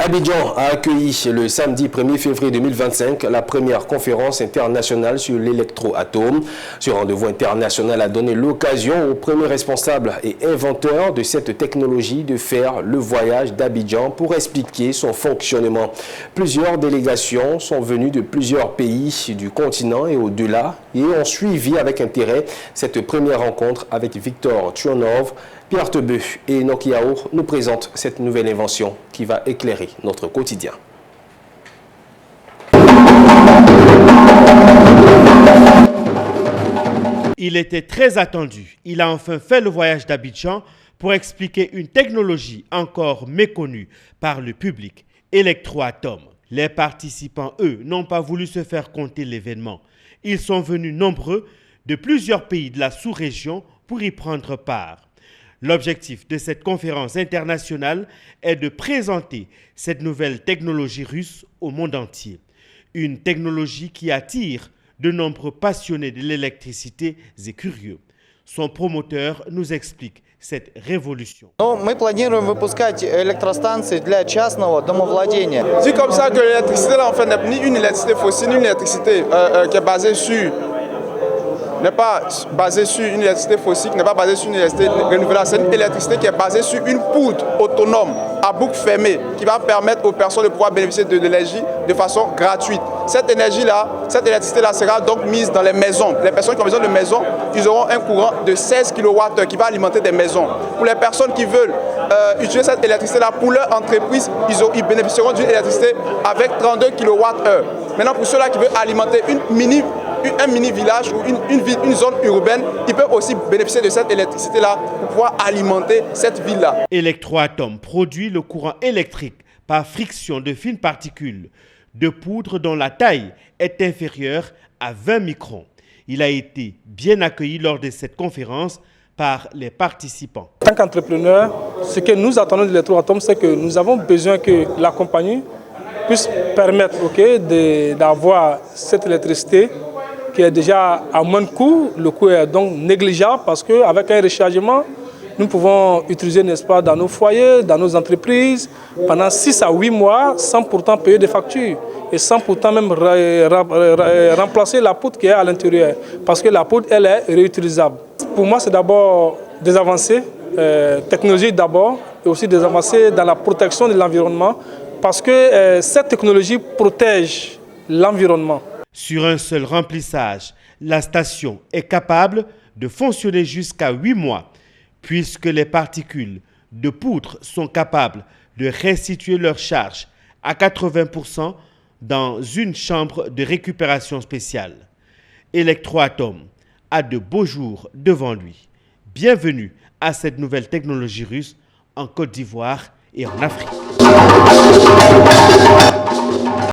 Abidjan a accueilli le samedi 1er février 2025 la première conférence internationale sur l'électroatome. Ce rendez-vous international a donné l'occasion aux premiers responsables et inventeurs de cette technologie de faire le voyage d'Abidjan pour expliquer son fonctionnement. Plusieurs délégations sont venues de plusieurs pays du continent et au-delà et ont suivi avec intérêt cette première rencontre avec Victor Tchouanov. Pierre Tebeu et Nokiao nous présentent cette nouvelle invention qui va éclairer notre quotidien. Il était très attendu. Il a enfin fait le voyage d'Abidjan pour expliquer une technologie encore méconnue par le public, électroatome. Les participants, eux, n'ont pas voulu se faire compter l'événement. Ils sont venus nombreux de plusieurs pays de la sous-région pour y prendre part. L'objectif de cette conférence internationale est de présenter cette nouvelle technologie russe au monde entier. Une technologie qui attire de nombreux passionnés de l'électricité et curieux. Son promoteur nous explique cette révolution. Мы планируем выпускать электростанции для частного домовладения. C'est comme ça que l'électricité là en fait n'est ni une électricité fossile, ni une électricité qui est basée sur n'est pas basée sur une électricité fossile, n'est pas basée sur une électricité renouvelable. C'est une électricité qui est basée sur une poudre autonome à boucle fermée qui va permettre aux personnes de pouvoir bénéficier de l'énergie de façon gratuite. Cette énergie-là, cette électricité-là sera donc mise dans les maisons. Les personnes qui ont besoin de maisons, ils auront un courant de 16 kW qui va alimenter des maisons. Pour les personnes qui veulent utiliser cette électricité-là pour leur entreprise, ils bénéficieront d'une électricité avec 32 kWh. Maintenant, pour ceux-là qui veulent alimenter un mini-village ou une zone urbaine, ils peuvent aussi bénéficier de cette électricité-là pour pouvoir alimenter cette ville-là. Électroatome produit le courant électrique par friction de fines particules de poudre dont la taille est inférieure à 20 microns. Il a été bien accueilli lors de cette conférence par les participants. En tant qu'entrepreneur, ce que nous attendons de l'électroatome, c'est que nous avons besoin que la compagnie puisse permettre d'avoir cette électricité qui est déjà à moins de coût. Le coût est donc négligeable parce qu'avec un rechargement, nous pouvons utiliser, n'est-ce pas, dans nos foyers, dans nos entreprises, pendant 6 à 8 mois, sans pourtant payer des factures et sans pourtant même remplacer la poudre qui est à l'intérieur, parce que la poudre, elle est réutilisable. Pour moi, c'est d'abord des avancées technologiques d'abord, et aussi des avancées dans la protection de l'environnement, parce que cette technologie protège l'environnement. Sur un seul remplissage, la station est capable de fonctionner jusqu'à 8 mois, puisque les particules de poudre sont capables de restituer leur charge à 80% dans une chambre de récupération spéciale. Électroatome a de beaux jours devant lui. Bienvenue à cette nouvelle technologie russe en Côte d'Ivoire et en Afrique.